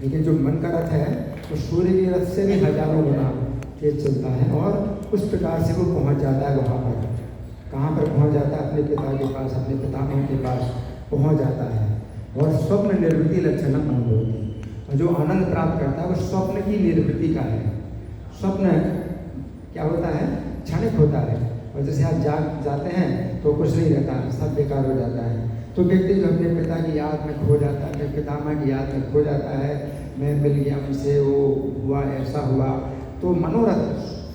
लेकिन जो मन का रथ है वो सूर्य के रथ से भी हजारों गुना तेज चलता है और उस प्रकार से वो पहुंच जाता है वहाँ पर। कहाँ पर पहुंच जाता है? अपने पिता के पास, अपने पितामह के पास पहुंच जाता है। और स्वप्न निर्वृत्ति लक्षणम अनुभवति, और जो आनंद प्राप्त करता है वो स्वप्न की निर्वृत्ति का है। स्वप्न क्या होता है? क्षणिक होता है। और जैसे आप जाते हैं तो कुछ नहीं रहता, सब बेकार हो जाता है। तो व्यक्ति जो अपने पिता की याद में खो जाता है, अपने पितामह की याद में खो जाता है, मैं मिल गया उनसे, वो हुआ, ऐसा हुआ, तो मनोरथ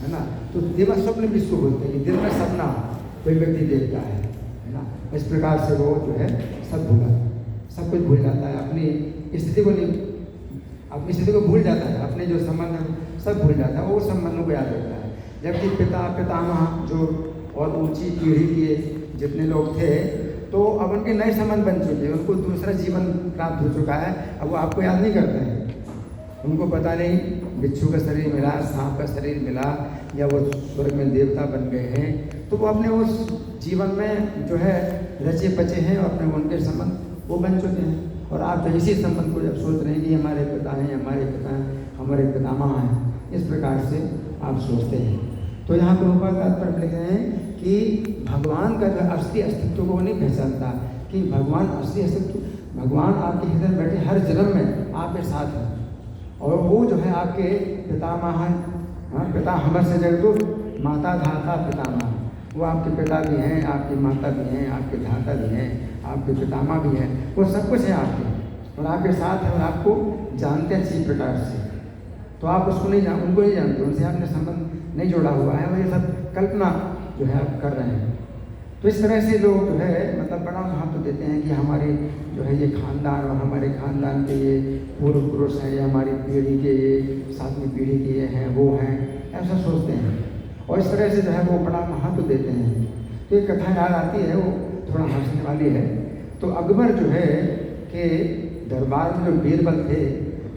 है ना। तो दिवा स्वप्न भी इसको बोलते हैं कि दिन में सपना कोई व्यक्ति देखता है ना। इस प्रकार से वो जो है सब कुछ भूल जाता है, अपनी स्थिति को भूल जाता है, अपने जो संबंध सब भूल जाता है, वो संबंधों को याद रखता है। जबकि पिता पितामह जो और ऊंची पीढ़ी के जितने लोग थे, तो अब उनके नए संबंध बन चुके हैं, उनको दूसरा जीवन प्राप्त हो चुका है। अब वो आपको याद नहीं करते हैं, उनको पता नहीं बिच्छू का शरीर मिला, सांप का शरीर मिला, या वो स्वर्ग में देवता बन गए हैं। तो वो अपने उस जीवन में जो है रचे बचे हैं, और अपने उनके संबंध वो बन चुके हैं। और आप जो इसी संबंध को जब सोच रहे हैं कि हमारे पिता हैं, हमारे पिता हैं, हमारे पितामह हैं, इस प्रकार से आप सोचते हैं। तो यहाँ पर ऊपर तात्पर्य लिख रहे हैं कि भगवान का जो असली अस्तित्व को नहीं पहचानता, कि भगवान असली अस्तित्व, भगवान आपके हृदय में बैठे हर जन्म में आपके साथ है। और वो जो है आपके पितामह हैं, पिता हमर से जगदो माता धाता पितामह, वो आपके पिता भी हैं, आपकी माता भी हैं, आपके धाता भी हैं, आपके पितामह भी हैं, वो सब कुछ है आपके, और आपके साथ है, और आपको जानते हैं अच्छी प्रकार से। तो आप उसको नहीं उनको नहीं जानते, उनसे आपने संबंध नहीं जोड़ा हुआ है, और ये सब कल्पना जो है आप कर रहे हैं। तो इस तरह से लोग जो है मतलब बड़ा महत्व देते हैं कि हमारे जो है ये खानदान, और हमारे खानदान के ये पूर्व पुरुष हैं, ये हमारी पीढ़ी के ये 7वीं पीढ़ी के ये हैं, वो हैं, ऐसा सोचते हैं। और इस तरह से जो है वो बड़ा महत्व देते हैं। तो एक कथा याद आती है, वो थोड़ा हंसने वाली है। तो अकबर जो है कि दरबार में जो बीरबल थे,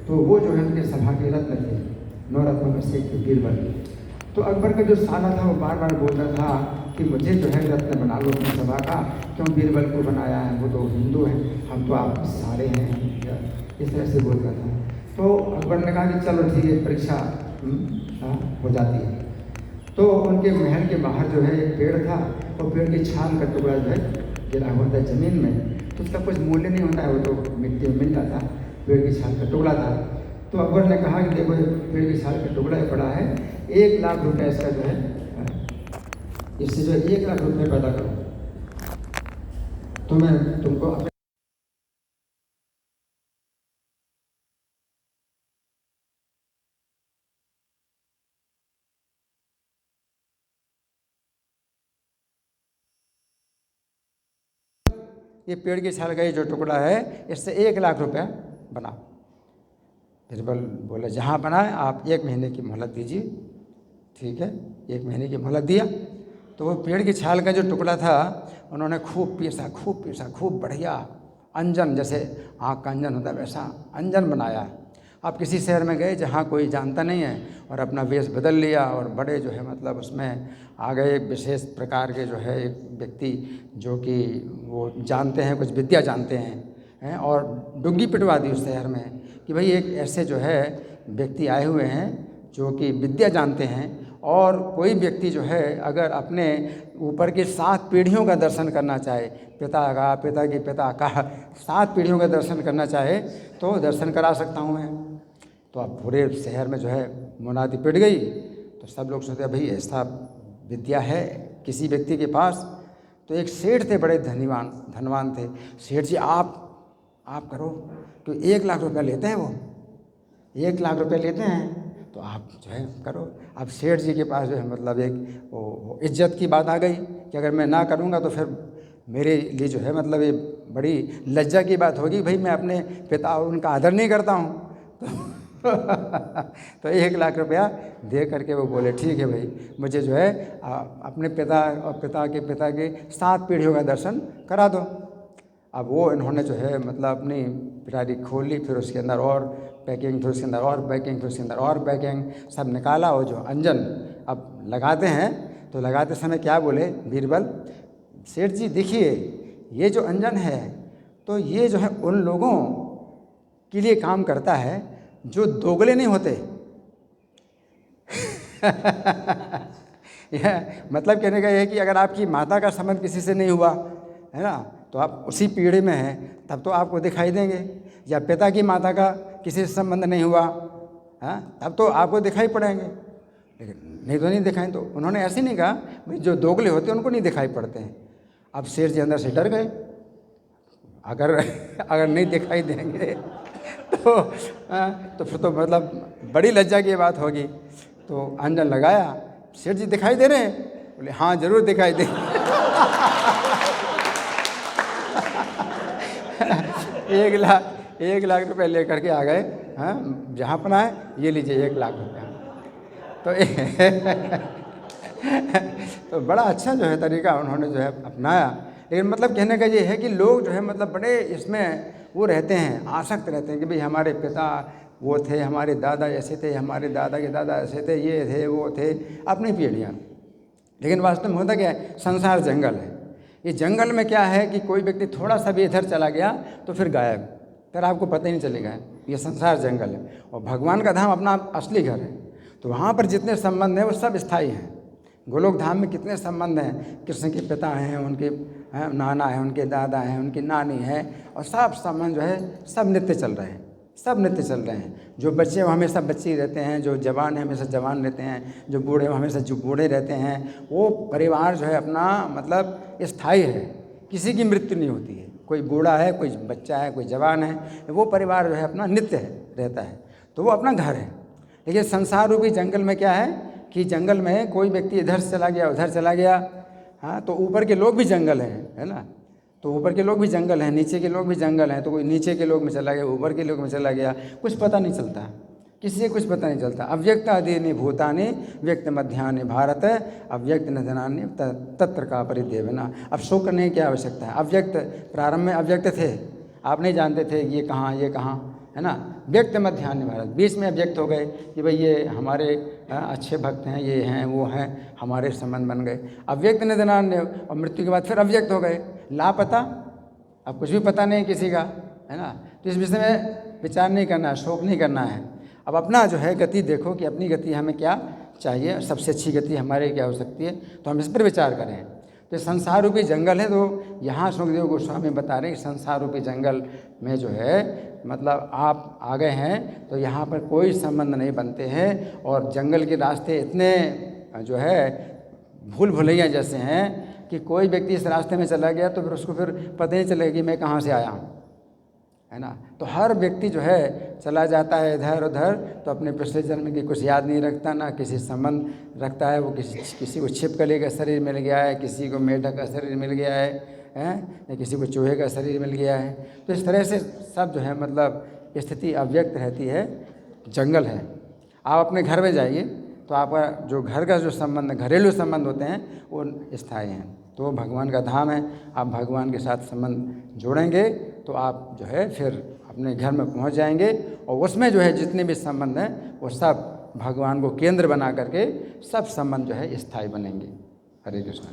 तो वो जो है उनके सभा के रत्न थे, 9 रत्नों में से एक बीरबल। तो अकबर का जो साला था वो बार बार बोलता था कि मुझे जो है रत्न बना लो अपनी सभा का, क्यों बीरबल को बनाया है, वो तो हिंदू हैं, हम तो आप सारे हैं, इस तरह से बोलता था। तो अकबर ने कहा कि चलो ठीक है, परीक्षा हो जाती है। तो उनके महल के बाहर जो है एक पेड़ था, और पेड़ की छाल का टुकड़ा जो है गिरा हुआ था ज़मीन में, तो उसका कुछ मूल्य नहीं होता है, वो तो मिट्टी में मिल जाता, पेड़ की छाल का टुकड़ा था। तो अकबर ने कहा कि देखो पेड़ की छाल का टुकड़ा ही पड़ा है, 1 लाख रुपये इसका जो है, इससे जो 1 लाख रुपये पैदा करो, तो मैं तुमको अपने ये पेड़ की छाल का ये जो टुकड़ा है, इससे 1 लाख रुपया बनाओ। बीरबल बोले जहाँ बनाए आप 1 महीने की मोहलत दीजिए। ठीक है, 1 महीने की मोहलत दिया। तो वो पेड़ की छाल का जो टुकड़ा था, उन्होंने खूब पीसा, खूब बढ़िया अंजन, जैसे आँख का अंजन होता है वैसा अंजन बनाया। आप किसी शहर में गए जहाँ कोई जानता नहीं है, और अपना वेश बदल लिया, और बड़े जो है मतलब उसमें आ गए एक विशेष प्रकार के जो है एक व्यक्ति जो कि वो जानते हैं, कुछ विद्या जानते हैं, और डुग्गी पिटवा दी उस शहर में कि भाई एक ऐसे जो है व्यक्ति आए हुए हैं जो कि विद्या जानते हैं, और कोई व्यक्ति जो है अगर अपने ऊपर की 7 पीढ़ियों का दर्शन करना चाहे, पिता का, पिता की पिता का, 7 पीढ़ियों का दर्शन करना चाहे तो दर्शन करा सकता हूँ मैं। तो अब पूरे शहर में जो है मुनादी पिट गई। तो सब लोग सोचते भाई ऐसा विद्या है किसी व्यक्ति के पास। तो एक सेठ थे, बड़े धनवान थे। सेठ जी आप करो, तो 1 लाख रुपया लेते हैं, वो 1 लाख रुपये लेते हैं, तो आप जो है करो। अब सेठ जी के पास जो है मतलब एक वो इज्जत की बात आ गई कि अगर मैं ना करूँगा तो फिर मेरे लिए जो है मतलब ये बड़ी लज्जा की बात होगी, भाई मैं अपने पिता उनका आदर नहीं करता हूँ। तो 1 लाख रुपया दे करके वो बोले ठीक है भाई, मुझे जो है अपने पिता और पिता के 7 पीढ़ियों का दर्शन करा दो। अब वो इन्होंने जो है मतलब अपनी पिटारी खोल ली, फिर उसके अंदर और पैकिंग, फिर उसके अंदर और पैकिंग, फिर उसके अंदर और पैकिंग, सब निकाला। और जो अंजन अब लगाते हैं, तो लगाते समय क्या बोले बीरबल, सेठ जी देखिए ये जो अंजन है, तो ये जो है उन लोगों के लिए काम करता है जो दोगले नहीं होते यह मतलब कहने का यह है कि अगर आपकी माता का संबंध किसी से नहीं हुआ है ना, तो आप उसी पीढ़ी में हैं, तब तो आपको दिखाई देंगे। या पिता की माता का किसी से संबंध नहीं हुआ, हाँ, तब तो आपको दिखाई पड़ेंगे, लेकिन नहीं तो नहीं दिखाई। तो उन्होंने ऐसे नहीं कहा भाई जो दोगले होते हैं उनको नहीं दिखाई पड़ते हैं। अब शेर जी अंदर से डर गए, अगर नहीं दिखाई देंगे तो फिर तो मतलब बड़ी लज्जा की बात होगी। तो अंजन लगाया, शेर जी दिखाई दे रहे हैं? बोले हाँ जरूर दिखाई दे। 1 लाख रुपए लेकर के आ गए, हाँ जहाँ पर आए ये लीजिए 1 लाख रुपया। तो बड़ा अच्छा जो है तरीका उन्होंने जो है अपनाया। लेकिन मतलब कहने का ये है कि लोग जो है मतलब बड़े इसमें वो रहते हैं, आसक्त रहते हैं कि भाई हमारे पिता वो थे, हमारे दादा ऐसे थे, हमारे दादा के दादा ऐसे थे, ये थे वो थे, अपनी पीढ़ियाँ। लेकिन वास्तव में होता क्या है, संसार जंगल है। ये जंगल में क्या है कि कोई व्यक्ति थोड़ा सा भी इधर चला गया तो फिर गायब, फिर आपको पता ही नहीं चलेगा। ये संसार जंगल है और भगवान का धाम अपना असली घर है। तो वहाँ पर जितने संबंध हैं वो सब स्थायी हैं। गोलोक धाम में कितने संबंध हैं, कृष्ण के पिता हैं, उनके नाना हैं, उनके दादा हैं, उनकी नानी है, और सब संबंध जो है सब नित्य चल रहे हैं, सब नित्य चल रहे हैं। जो बच्चे वो हमेशा बच्चे ही रहते हैं, जो जवान हैं हमेशा जवान रहते हैं, जो बूढ़े वो हमेशा जो बूढ़े रहते हैं। वो परिवार जो है अपना मतलब स्थायी है, किसी की मृत्यु नहीं होती है। कोई बूढ़ा है, कोई बच्चा है, कोई जवान है, वो परिवार जो है अपना नित्य है रहता है, तो वो अपना घर है। लेकिन संसार रूपी जंगल में क्या है कि जंगल में कोई व्यक्ति इधर से चला गया, उधर चला गया, हाँ, तो ऊपर के लोग भी जंगल हैं, है ना। तो ऊपर के लोग भी जंगल हैं, नीचे के लोग भी जंगल हैं। तो कोई नीचे के लोग में चला गया, ऊपर के लोग में चला गया, कुछ पता नहीं चलता, किसी से कुछ पता नहीं चलता। अव्यक्त आदीनि भूतानि व्यक्त मध्यानि भारत अव्यक्त न जनानि तत्र का परिदेवना। अब शोक करने की क्या आवश्यकता है। अव्यक्त प्रारंभ में अव्यक्त थे, आप नहीं जानते थे ये कहाँ ये कहाँ, है ना। व्यक्त मध्यानि भारत, बीच में अव्यक्त हो गए कि भाई ये हमारे अच्छे भक्त हैं, ये हैं वो हैं, हमारे संबंध बन गए। अव्यक्त न जनानि, और मृत्यु के बाद फिर अव्यक्त हो गए, लापता। अब कुछ भी पता नहीं किसी का, है ना। तो इस विषय में विचार नहीं करना है, शोक नहीं करना है। अब अपना जो है गति देखो कि अपनी गति हमें क्या चाहिए, सबसे अच्छी गति हमारे क्या हो सकती है, तो हम इस पर विचार करें। तो संसार रूपी जंगल है, तो यहाँ सुखदेव गोस्वामी बता रहे हैं कि संसार रूपी जंगल में जो है मतलब आप आ गए हैं तो यहाँ पर कोई संबंध नहीं बनते हैं। और जंगल के रास्ते इतने जो है भूल भुलैया जैसे हैं कि कोई व्यक्ति इस रास्ते में चला गया तो फिर उसको फिर पता नहीं चलेगा कि मैं कहाँ से आया हूँ, है ना। तो हर व्यक्ति जो है चला जाता है इधर उधर, तो अपने पिछले जन्म की कुछ याद नहीं रखता, ना किसी संबंध रखता है। वो किसी को छिपकली का शरीर मिल गया है, किसी को मेढक का शरीर मिल गया है, या किसी को चूहे का शरीर मिल गया है। तो इस तरह से सब जो है मतलब स्थिति अव्यक्त रहती है, जंगल है। आप अपने घर में जाइए तो आपका जो घर का जो संबंध, घरेलू संबंध होते हैं वो स्थायी हैं। तो भगवान का धाम है, आप भगवान के साथ संबंध जोड़ेंगे तो आप जो है फिर अपने घर में पहुंच जाएंगे, और उसमें जो है जितने भी संबंध हैं वो सब भगवान को केंद्र बना करके सब संबंध जो है स्थायी बनेंगे। हरे कृष्ण।